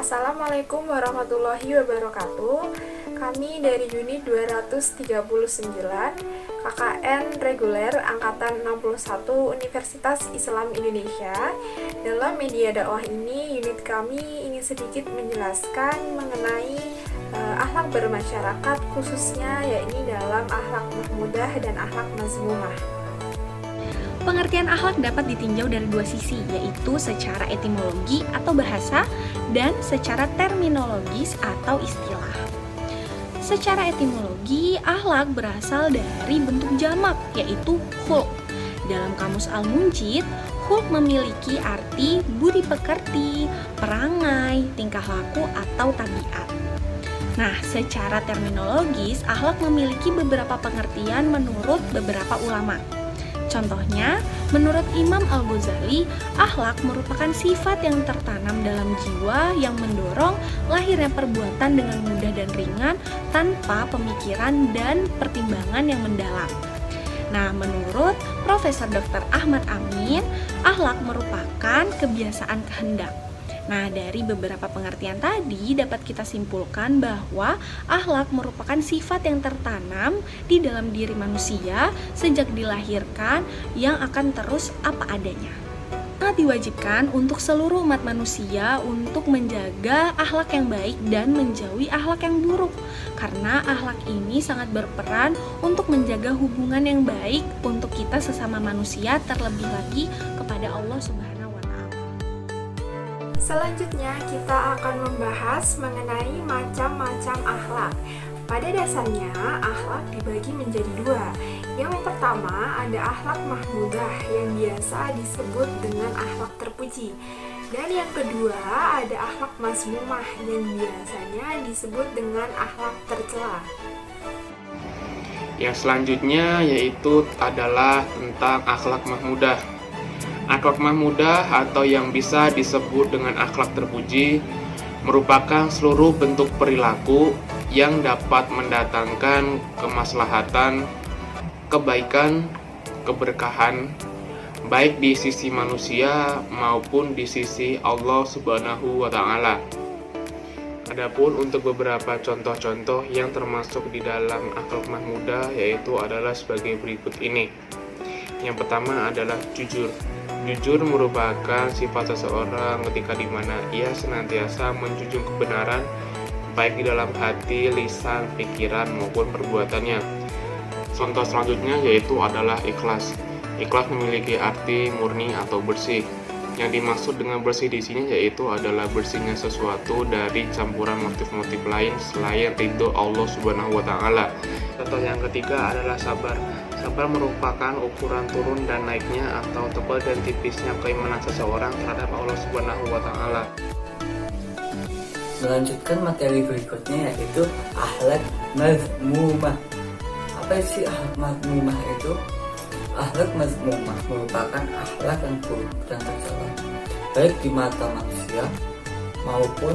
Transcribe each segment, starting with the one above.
Assalamualaikum warahmatullahi wabarakatuh. Kami dari unit 239 KKN reguler Angkatan 61 Universitas Islam Indonesia. Dalam media dakwah ini, unit kami ingin sedikit menjelaskan mengenai akhlak bermasyarakat, khususnya yakni dalam akhlak mahmudah dan akhlak mazmumah. Pengertian akhlak dapat ditinjau dari dua sisi, yaitu secara etimologi atau bahasa dan secara terminologis atau istilah. Secara etimologi, akhlak berasal dari bentuk jamak, yaitu khulq. Dalam kamus Al-Munjid, khulq memiliki arti budi pekerti, perangai, tingkah laku, atau tabiat. Nah, secara terminologis, akhlak memiliki beberapa pengertian menurut beberapa ulama. Contohnya, menurut Imam Al-Ghazali, akhlak merupakan sifat yang tertanam dalam jiwa yang mendorong lahirnya perbuatan dengan mudah dan ringan tanpa pemikiran dan pertimbangan yang mendalam. Nah, menurut Profesor Dr. Ahmad Amin, akhlak merupakan kebiasaan kehendak. Nah, dari beberapa pengertian tadi dapat kita simpulkan bahwa akhlak merupakan sifat yang tertanam di dalam diri manusia sejak dilahirkan yang akan terus apa adanya. Sangat diwajibkan untuk seluruh umat manusia untuk menjaga akhlak yang baik dan menjauhi akhlak yang buruk, karena akhlak ini sangat berperan untuk menjaga hubungan yang baik untuk kita sesama manusia, terlebih lagi kepada Allah Subhanahu. Selanjutnya kita akan membahas mengenai macam-macam akhlak. Pada dasarnya, akhlak dibagi menjadi dua. Yang pertama ada akhlak mahmudah yang biasa disebut dengan akhlak terpuji. Dan yang kedua ada akhlak mazmumah yang biasanya disebut dengan akhlak tercela. Yang selanjutnya yaitu adalah tentang akhlak mahmudah. Akhlak mahmudah atau yang bisa disebut dengan akhlak terpuji merupakan seluruh bentuk perilaku yang dapat mendatangkan kemaslahatan, kebaikan, keberkahan, baik di sisi manusia maupun di sisi Allah Subhanahu wa Ta'ala. Adapun untuk beberapa contoh-contoh yang termasuk di dalam akhlak mahmudah yaitu adalah sebagai berikut ini. Yang pertama adalah jujur. Jujur merupakan sifat seseorang ketika dimana ia senantiasa menjunjung kebenaran baik di dalam hati, lisan, pikiran maupun perbuatannya. Contoh selanjutnya yaitu adalah ikhlas. Ikhlas memiliki arti murni atau bersih. Yang dimaksud dengan bersih di sini yaitu adalah bersihnya sesuatu dari campuran motif-motif lain selain ridho Allah Subhanahu wa Ta'ala. Contoh yang ketiga adalah sabar. Sabar merupakan ukuran turun dan naiknya atau tebal dan tipisnya keimanan seseorang terhadap Allah Subhanahu wa Ta'ala. Melanjutkan materi berikutnya yaitu akhlak mazmumah. Apa sih akhlak mazmumah itu? Akhlak mazmumah merupakan akhlak yang buruk dan tercela, baik di mata manusia maupun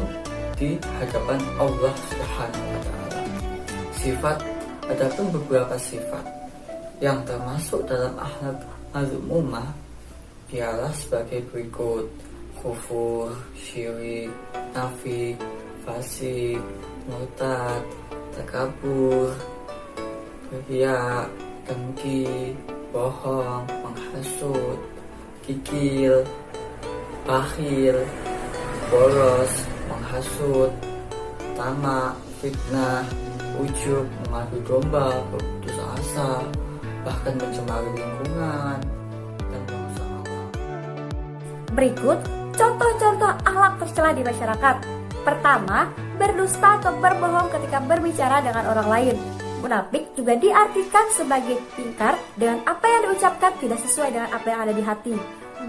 di hadapan Allah Subhanahu wa Ta'ala. Adapun beberapa sifat yang termasuk dalam akhlak mazmumah ialah sebagai berikut: kufur, syirik, nafik, fasik, murtad, takabur, riya, dengki, bohong, menghasut, kikir, bakhil, boros, menghasut, tamak, fitnah, ujub, mengadu domba, berputus asa, bahkan mencemari lingkungan dan bangsa alam. Berikut contoh-contoh akhlak tercela di masyarakat. Pertama, berdusta atau berbohong ketika berbicara dengan orang lain. Munafik juga diartikan sebagai ingkar dengan apa yang diucapkan tidak sesuai dengan apa yang ada di hati.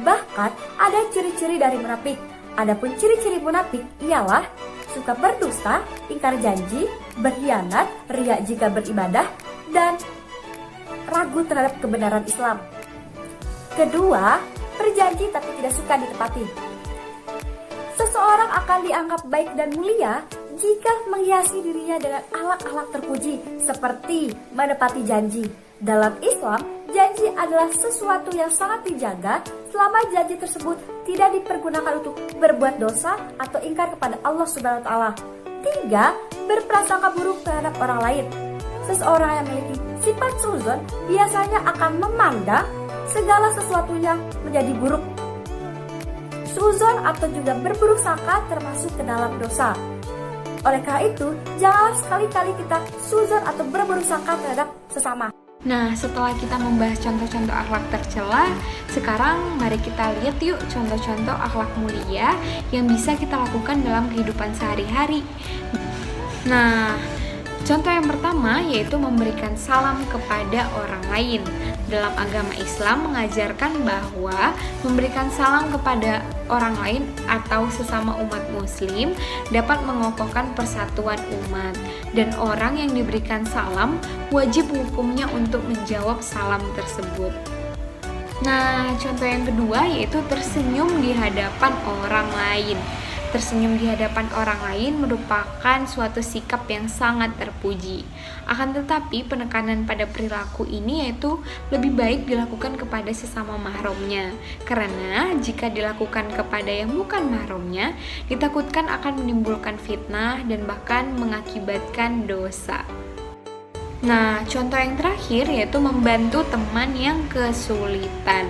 Bahkan ada ciri-ciri dari munafik. Adapun ciri-ciri munafik ialah suka berdusta, ingkar janji, berkhianat, riya jika beribadah, dan ragu terhadap kebenaran Islam. Kedua, berjanji tapi tidak suka ditepati. Seseorang akan dianggap baik dan mulia jika menghiasi dirinya dengan akhlak-akhlak terpuji seperti menepati janji. Dalam Islam, Janji adalah sesuatu yang sangat dijaga selama janji tersebut tidak dipergunakan untuk berbuat dosa atau ingkar kepada Allah Subhanahu wa taala. 3. Berprasangka buruk terhadap orang lain. Seseorang yang memiliki sifat suzon biasanya akan memandang segala sesuatunya menjadi buruk. Suzon atau juga berburuk sangka termasuk ke dalam dosa. Oleh karena itu, janganlah sekali-kali kita suzon atau berburuk sangka terhadap sesama. Nah, setelah kita membahas contoh-contoh akhlak tercela, sekarang mari kita lihat yuk contoh-contoh akhlak mulia yang bisa kita lakukan dalam kehidupan sehari-hari. Nah, contoh yang pertama yaitu memberikan salam kepada orang lain. Dalam agama Islam mengajarkan bahwa memberikan salam kepada orang lain atau sesama umat muslim dapat mengokohkan persatuan umat, dan orang yang diberikan salam wajib hukumnya untuk menjawab salam tersebut. Nah, contoh yang kedua yaitu tersenyum di hadapan orang lain. Tersenyum di hadapan orang lain merupakan suatu sikap yang sangat terpuji. Akan tetapi penekanan pada perilaku ini yaitu lebih baik dilakukan kepada sesama mahramnya. Karena jika dilakukan kepada yang bukan mahramnya, ditakutkan akan menimbulkan fitnah dan bahkan mengakibatkan dosa. Nah, contoh yang terakhir yaitu membantu teman yang kesulitan.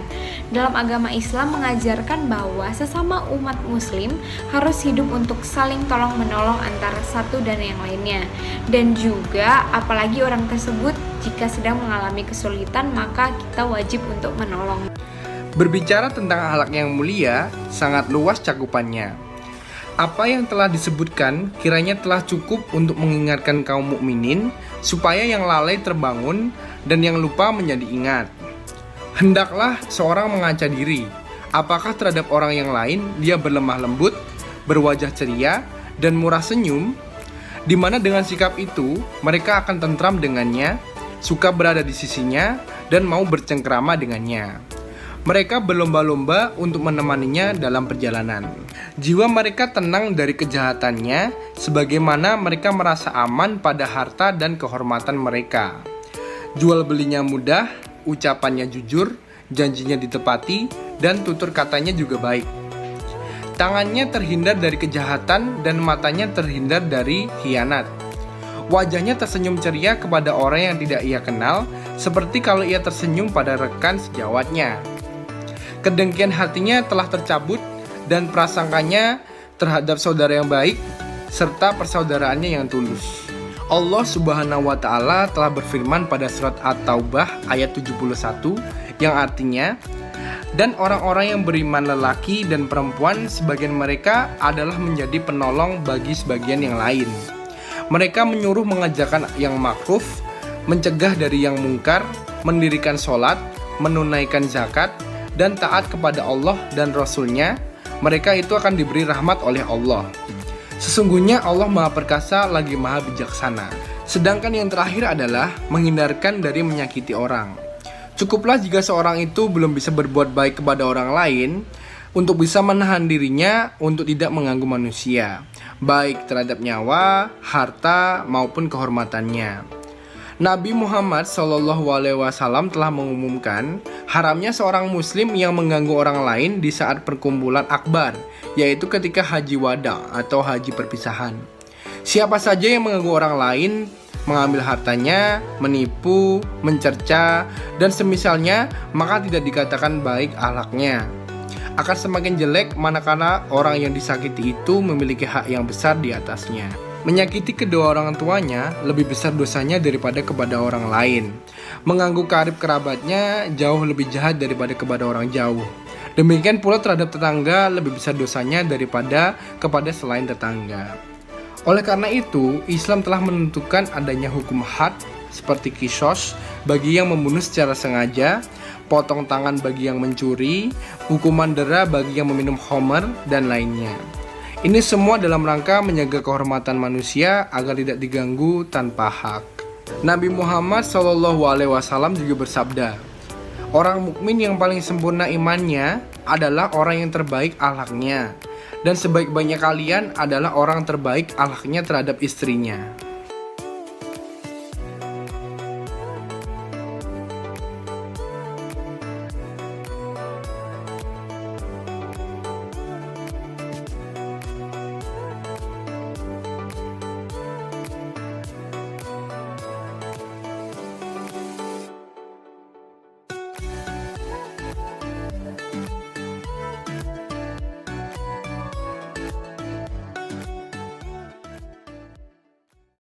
Dalam agama Islam mengajarkan bahwa sesama umat muslim harus hidup untuk saling tolong-menolong antara satu dan yang lainnya. Dan juga apalagi orang tersebut jika sedang mengalami kesulitan, maka kita wajib untuk menolong. Berbicara tentang akhlak yang mulia, sangat luas cakupannya. Apa yang telah disebutkan kiranya telah cukup untuk mengingatkan kaum mukminin supaya yang lalai terbangun dan yang lupa menjadi ingat. Hendaklah seorang mengaca diri, apakah terhadap orang yang lain dia berlemah lembut, berwajah ceria, dan murah senyum, di mana dengan sikap itu mereka akan tentram dengannya, suka berada di sisinya, dan mau bercengkrama dengannya. Mereka berlomba-lomba untuk menemaninya dalam perjalanan. Jiwa mereka tenang dari kejahatannya, sebagaimana mereka merasa aman pada harta dan kehormatan mereka. Jual belinya mudah, ucapannya jujur, janjinya ditepati, dan tutur katanya juga baik. Tangannya terhindar dari kejahatan dan matanya terhindar dari khianat. Wajahnya tersenyum ceria kepada orang yang tidak ia kenal, seperti kalau ia tersenyum pada rekan sejawatnya. Kedengkian hatinya telah tercabut dan prasangkanya terhadap saudara yang baik serta persaudaraannya yang tulus. Allah Subhanahu wa taala telah berfirman pada surat At-Taubah ayat 71 yang artinya, dan orang-orang yang beriman lelaki dan perempuan sebagian mereka adalah menjadi penolong bagi sebagian yang lain. Mereka menyuruh mengerjakan yang makruf, mencegah dari yang mungkar, mendirikan sholat, menunaikan zakat, dan taat kepada Allah dan Rasul-Nya. Mereka itu akan diberi rahmat oleh Allah. Sesungguhnya Allah Maha Perkasa lagi Maha Bijaksana. Sedangkan yang terakhir adalah menghindarkan dari menyakiti orang. Cukuplah jika seorang itu belum bisa berbuat baik kepada orang lain untuk bisa menahan dirinya untuk tidak mengganggu manusia, baik terhadap nyawa, harta, maupun kehormatannya. Nabi Muhammad SAW telah mengumumkan haramnya seorang muslim yang mengganggu orang lain di saat perkumpulan akbar, yaitu ketika haji wada atau haji perpisahan. Siapa saja yang mengganggu orang lain, mengambil hartanya, menipu, mencerca, dan semisalnya, maka tidak dikatakan baik akhlaknya. Akan semakin jelek manakala orang yang disakiti itu memiliki hak yang besar di atasnya. Menyakiti kedua orang tuanya lebih besar dosanya daripada kepada orang lain. Mengganggu karib kerabatnya jauh lebih jahat daripada kepada orang jauh. Demikian pula terhadap tetangga lebih besar dosanya daripada kepada selain tetangga. Oleh karena itu, Islam telah menentukan adanya hukum had seperti qisas bagi yang membunuh secara sengaja, potong tangan bagi yang mencuri, hukuman dera bagi yang meminum khamr, dan lainnya. Ini semua dalam rangka menjaga kehormatan manusia agar tidak diganggu tanpa hak. Nabi Muhammad SAW juga bersabda, orang mukmin yang paling sempurna imannya adalah orang yang terbaik akhlaknya, dan sebaik-baiknya kalian adalah orang terbaik akhlaknya terhadap istrinya.